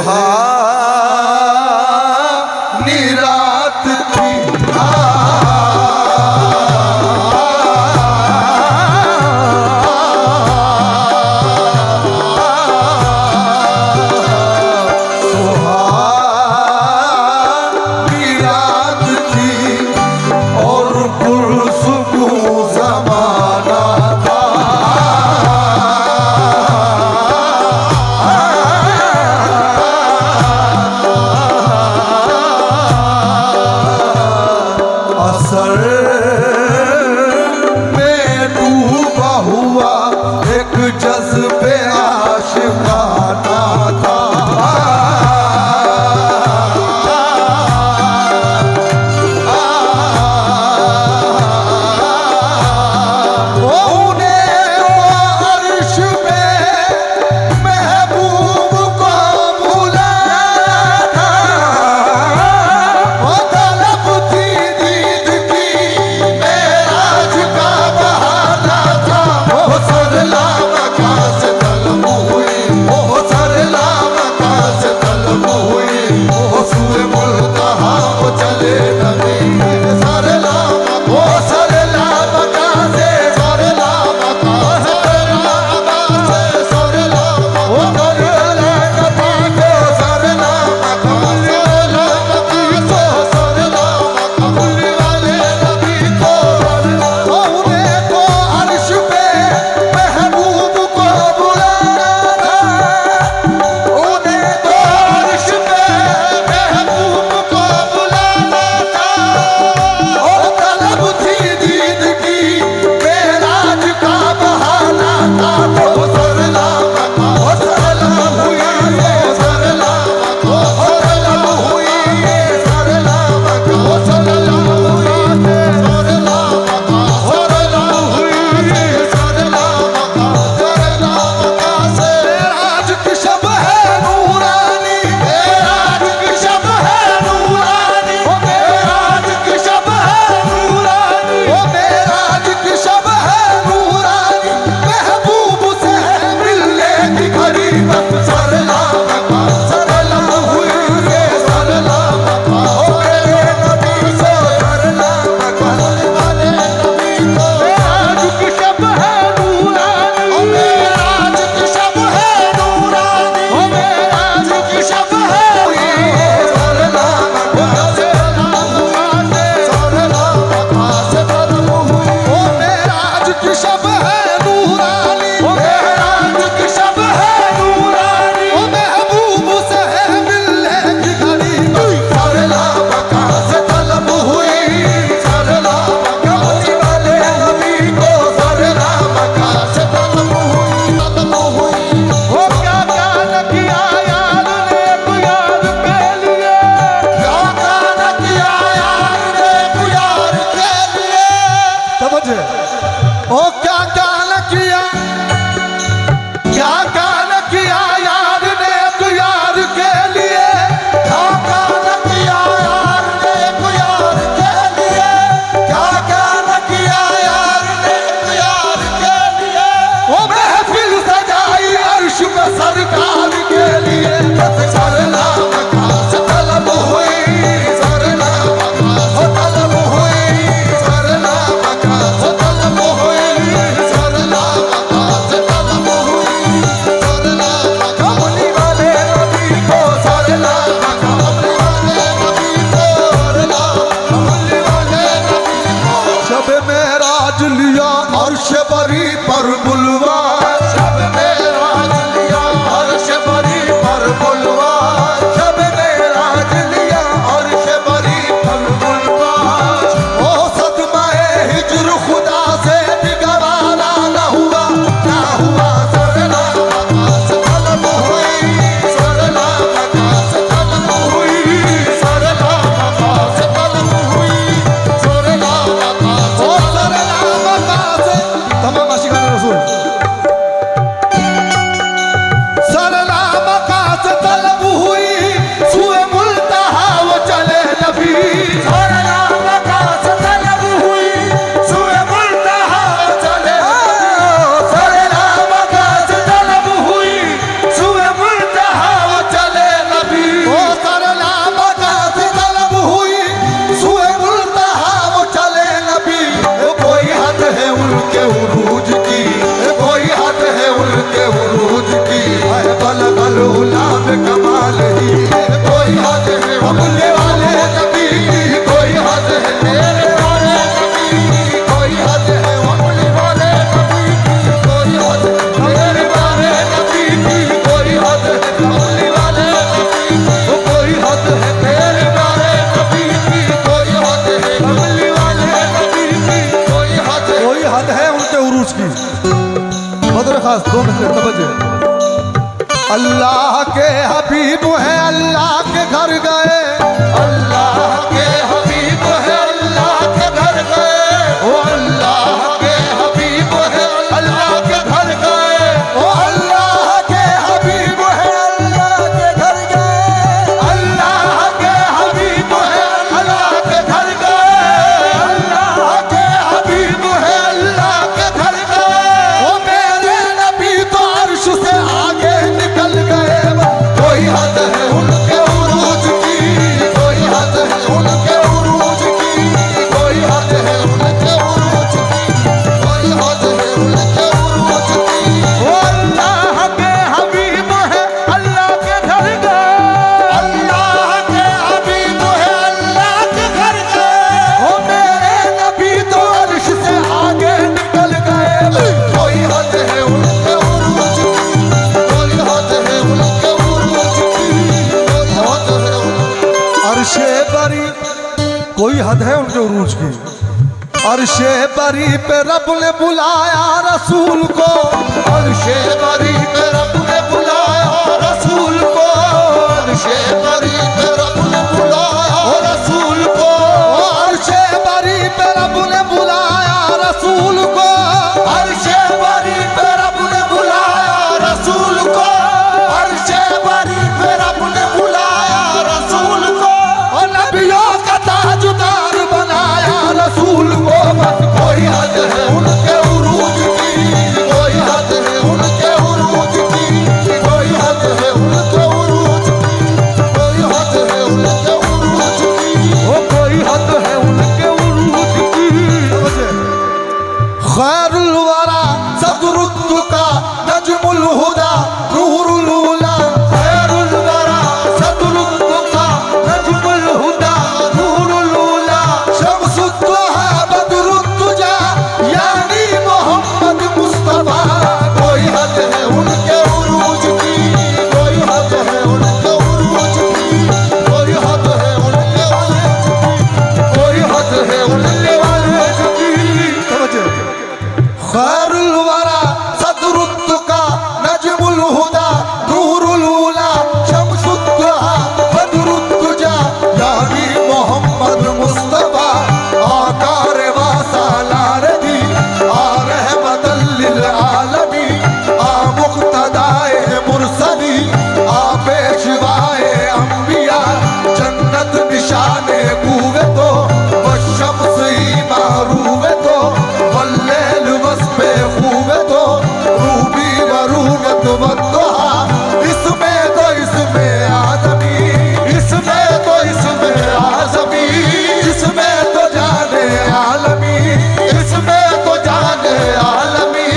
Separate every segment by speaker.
Speaker 1: सुहानी रात थी। समझे। अल्लाह के हबीब है अल्लाह के घर गए, अल्लाह के हबीब है अल्लाह के घर गए, ओ अल्लाह के हबीब है अल्लाह के घर गए, ओ अल्लाह के हबीब है अल्लाह के घर गए, अल्लाह के हबीब है अल्लाह के घर गए, अल्लाह के हबीब है अल्लाह के घर गए। ओ मेरे नबी तो अर्श से आगे निकल गए, कोई हद है उनके उरूज की, कोई हद है उनके उरूज की, कोई हद है उनके उरूज की, कोई हद है उनके उरूज की। वो अल्लाह के हबीब है अल्लाह के घर गए, अल्लाह के हबीब है अल्लाह के घर गए, वो मेरे नबी तो अर्श से आगे निकल गए, कोई हद है उनके उरूज की, कोई हद है उनके उरूज की, कोई हद है अर्शे बरी, कोई हद है उनके उरूज की। अर्शे बरी पे रब ने बुलाया रसूल को, अर्शे बरी पे रब ने बुलाया रसूल को, अर्शे बरी पे रब ने बुलाया रसूल को, अर्शे बरी पे रब ने बुलाया रसूल को, अर्शे बरी पे रब ने बुलाया रसूल को, अर्शे बरी पे रब ने बुलाया रसूल को, और नबियों का ताजुदार बनाया रसूल को। बस कोई हद है उनके उरूज की, कोई हद है उनके उरूज की, कोई हद है उनके उरूज की, कोई हद है उनके उरूज की, ओ कोई हद है उनके उरूज की। खैरुल वरा सदरुद्दु का नजमुल हुदा नूरुल उला, खैरुल वरा सदरुद्दु का नजमुल हुदा नूरुल उला, शम्सुद्दुहा बदरुद्दुजा यानी मोहम्मद मुस्तफा। कोई हद है उनके उरूज की, कोई हद है उनके उरूज की, कोई हद है उनके उरूज की, कोई हद है उनके उरूज की। समझे। खैरुल वरा सदरुद्दु का नजमुल हुदा नूरुल उला, शम्सुद्दुहा बदरुद्दुजा यानी मोहम्मद मुस्तफा। आकार वासालार दी आ रहमतल लिल आलमी, आ मुक्तदाए मुरसली, आ पेशवाए अंबिया, जन्नत निशाने कुवे तो वशम्स ही मारूवे तो, वल्लैल वस्फे खूवे तो, रूबी वरूनत वद्दुहा। इसमें तो इसमें आदमी, इसमें तो इसमें आज़मी, इसमें तो जाने आलमी, इसमें तो जाने आलमी,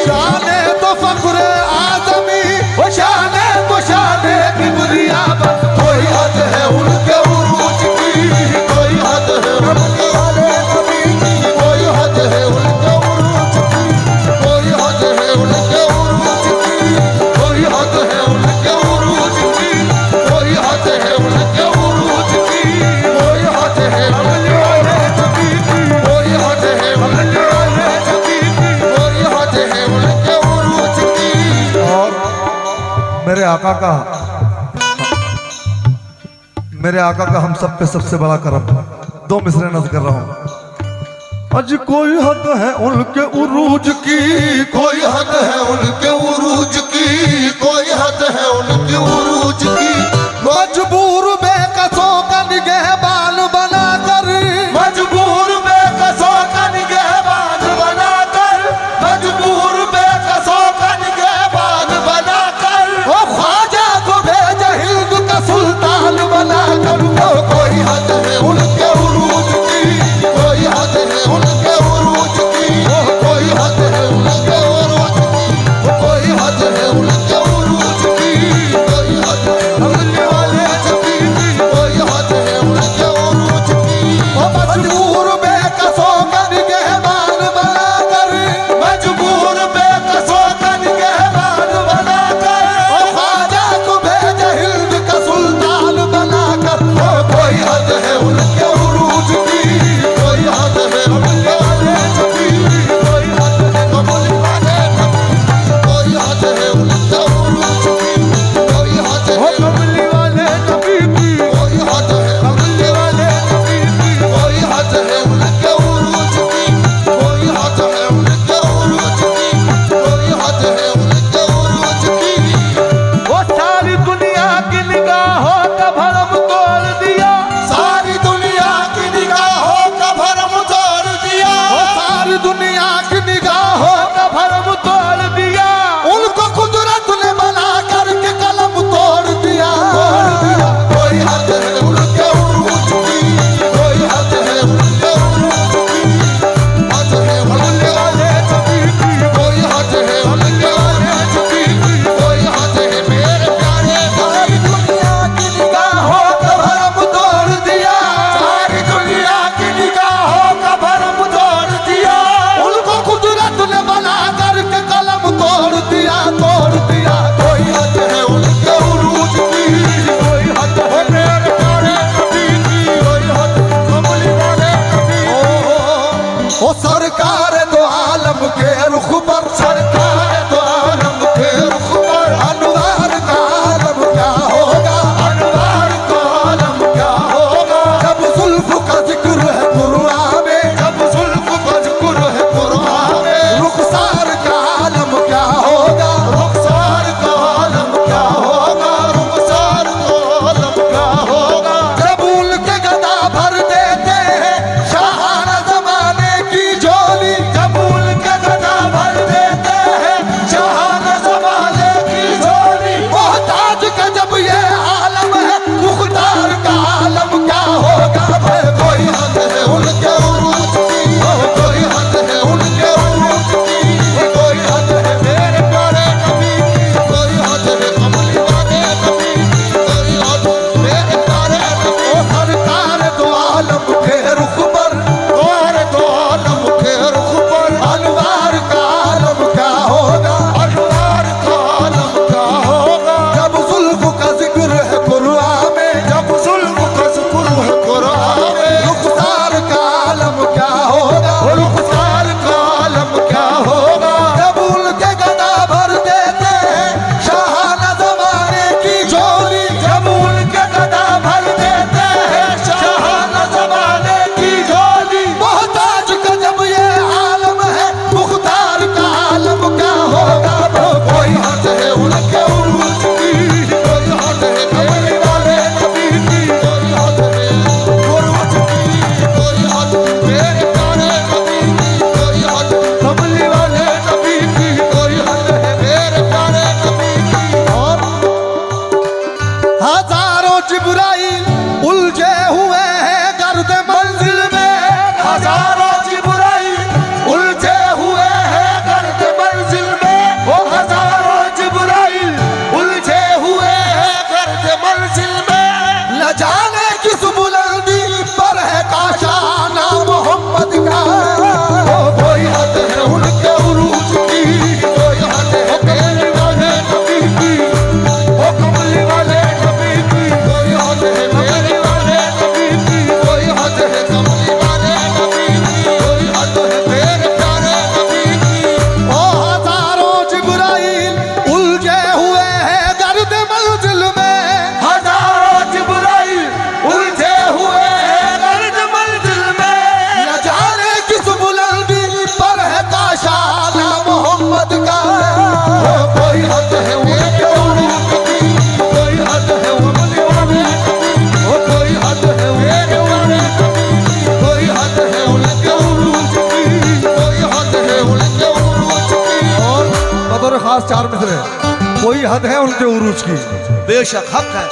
Speaker 1: शाने तो फख्र आदमी, वो शाने तो शाने किबरिया। बस कोई हद है उनके उरूज की, कोई हद है उनके वाले नबी की, कोई हद है उनके उरूज की, कोई हद है उनके उरूज की, कोई हद है उनके उरूज की, कोई हद है उनके उरूज की, कोई हद है उनके वाले नबी की, कोई हद है उनके वाले नबी की, कोई हद है उनके उरूज की। और मेरे आका का, मेरे आका का हम सब पे सबसे बड़ा करम, दो मिसरे नज़र कर रहा हूं। अज कोई हद है उनके उरूज की, कोई हद है उनके उरूज की, कोई हद है उनके उरूज की। मजबूर बेकसों का निगहबान बनाकर, मजबूर बेकसों का निगहबान बनाकर, मजबूर बेकसों का निगहबान बनाकर, ओ ख्वाजा को भेजा हिंद का सुल्तान बनाकर। वो कोई हद है उनके उरूज की, कोई हद है उनके उरूज की, कोई हद है उनके उरूज की, कोई हद है कोई हद है उनके उरूज की।
Speaker 2: बेशक हक है।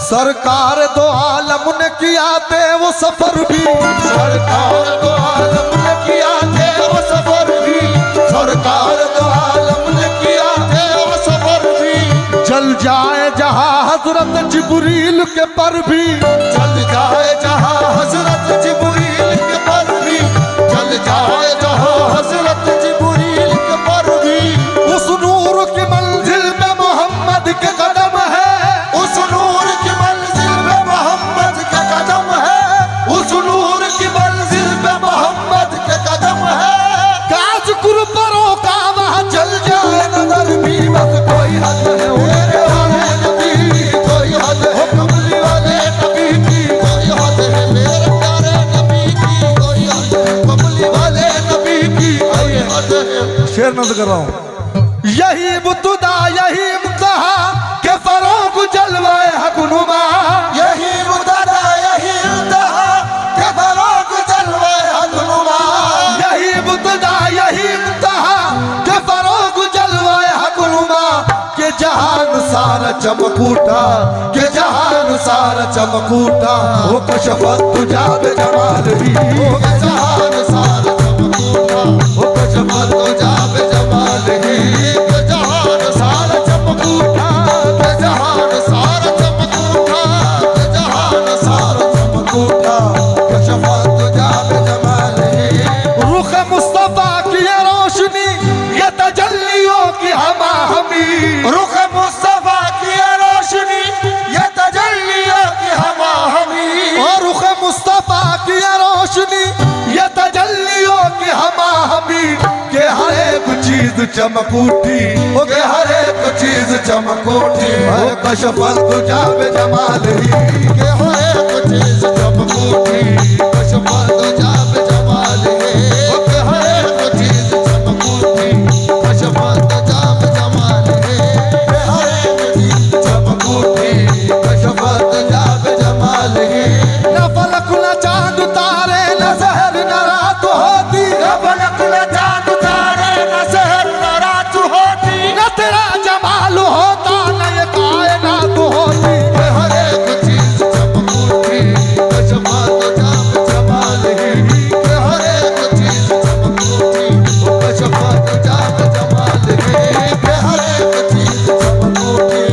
Speaker 1: सरकार दो आलम ने किया थे वो सफर भी,
Speaker 2: सरकार दो आलम ने किया थे वो सफर भी, सरकार दो आलम ने किया थे वो सफर भी।
Speaker 1: जल जाए जहां हजरत जिब्रील के पर भी,
Speaker 2: जल जाए जहां हजरत जिब्रील के पर भी, जल जाए जहां हजरत जिब्रील के पर भी।
Speaker 1: उस नूर की मंजिल में मोहम्मद के कदम है,
Speaker 2: उस नूर की मंजिल पे मोहम्मद के कदम है, उस नूर की मंजिल पे मोहम्मद के कदम है।
Speaker 1: काज कुरबरों का वहां
Speaker 2: जल जाए नजर भी बस कोई हद है मेरे वाले नबी की, कोई हद है कमली वाले नबी की, कोई हद है मेरे प्यारे नबी की, कोई हद है कमली वाले नबी की, कोई हद है।
Speaker 1: शेर नजर कर रहा हूं। यही इब्तिदा यही इम्तिहा के फरोग जलवाए हकुनुमा,
Speaker 2: यही मुद्दा यही इंतहा के फरोग जलवाए हकुनुमा,
Speaker 1: यही इब्तिदा यही इम्तिहा के फरोग जलवाए हकुनुमा। के जहान सारा चमकूटा, के जहान सारा चमकूटा, वो कशफत तुजाब जमाल ही,
Speaker 2: वो जहान सारा चमकूटा,
Speaker 1: वो कशफत
Speaker 2: तुजाब जमाल ही, के जहान सारा चमकूटा, के जहान सारा चमकूटा, के जहान सारा चमकूटा, कशफत तुजाब जमाल ही।
Speaker 1: रुख मुस्तफा की ये रोशनी, ये तजल्लियों की हमा हमी,
Speaker 2: रुख मुस्तफा की ये रोशनी, ये तजल्लियों की हमा हमी,
Speaker 1: और रुख मुस्तफा की ये रोशनी, ये तजल्लियों की हमा हमी। के हर एक चीज चमकूठी, ओ के हर एक चीज चमकूठी, ओ कशफत तुजाब जमाल ही,
Speaker 2: के हर एक चीज चमकूठी, कशफत तुजाब जमाल ही, ओ के हर एक चीज चमकूठी, कशफत तुजाब जमाल ही, के हर एक चीज चमकूठी, कशफत तुजाब जमाल ही।
Speaker 1: न फलक न चांद तारे न सहर न रात होती,
Speaker 2: न फलक न चांद तारे न सहर न रात होती,
Speaker 1: न तेरा जमाल होता न ये कायनात होती।
Speaker 2: के हर एक चीज चमकूठी, कशफत तुजाब जमाल ही, के हर एक चीज चमकूठी, कशफत तुजाब जमाल ही, के हर एक चीज चमकूठी।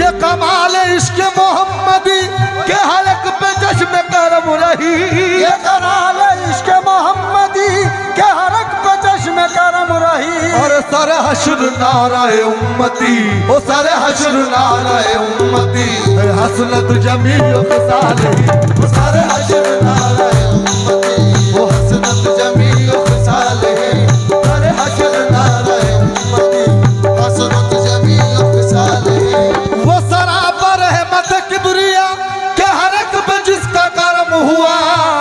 Speaker 1: ये कमाल इश्क मोहम्मदी के हलक पे चश्मे करम रही,
Speaker 2: ये कमाल इश्क मोहम्मदी के हरक पे चश्मे करम रही,
Speaker 1: और सर हश्र नाराए उम्मती, ओ सर हश्र नाराए उम्मती, हसनत जमील खिसाल ही,
Speaker 2: वो सारे हश्र नाराए उम्मती, वो हसनत जमील खिसाल है, सारे हश्र नाराए उम्मती, हसनत जमील खिसाल है।
Speaker 1: वो सरापर है मत किबरिया के हरक पे जिसका करम हुआ,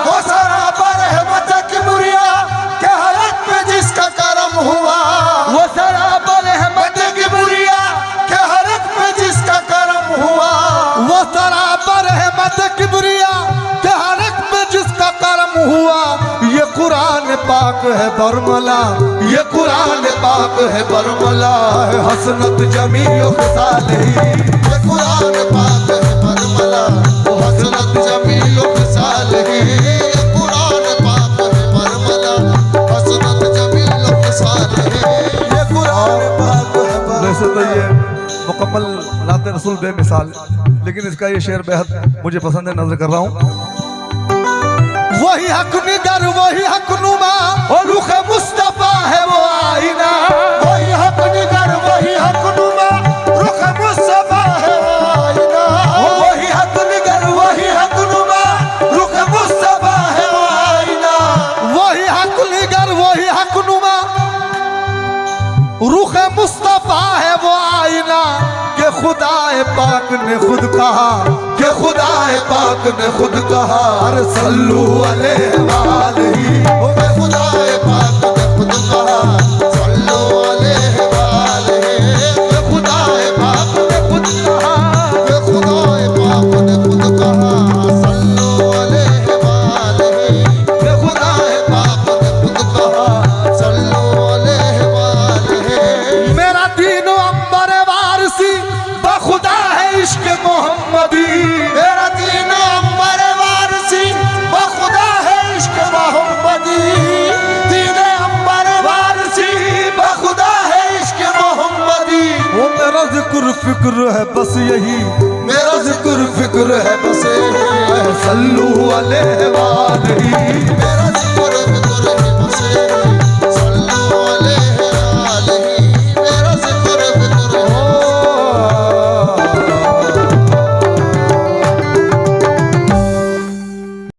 Speaker 2: वो सरापर है मत किबरिया के हरक पे जिसका करम हुआ,
Speaker 1: वो सरापर है
Speaker 2: मत किबरिया के हरक पे जिसका करम हुआ,
Speaker 1: वो सरापर है मत किबरिया के हरक पे जिसका करम हुआ। ये कुरान पाक है बरमला, ये कुरान पाक है बरमला, हसनत जमील खिसाल ही,
Speaker 2: ये कुरान पाक है बरमला, वो हसनत जमील खिसाल है, ये कुरान पाक है बरमला, हसनत जमील खिसाल है, ये कुरान पाक है बरमला।
Speaker 1: वैसे तो ये मुकम्मल नाते रसूल बेमिसाल है, लेकिन इसका ये शेर बेहद मुझे पसंद है, नजर कर रहा हूँ। वही हक निगर वही हक नुमा, और रुख मुस्तफा है वो आईना,
Speaker 2: वही हक निगर वही हक नुमा, रुख मुस्तफा है वो आईना, वही हक निगर वही हक नुमा, रुख मुस्तफा है वो आईना,
Speaker 1: वही हक निगर वही हक नुमा, रुख मुस्तफा है वो आईना। के खुदाए पाक ने खुद कहा, के खुदाए पाक ने खुद कहा, अरे सल्लू अलैहि वालही,
Speaker 2: ओ के खुदाए पाक ने खुद कहा, सल्लू अलैहि वालैहि, के खुदाए पाक ने खुद कहा, के खुदाए पाक ने खुद कहा, सल्लू अलैहि वालैहि, के खुदाए पाक ने खुद कहा, सल्लू अलैहि वालैहि।
Speaker 1: मेरा दीन अंबर वारसी जिक्र फिक्र है बस यही,
Speaker 2: मेरा जिक्र फिक्र है बस यही,
Speaker 1: सल्लू अलैहि वाले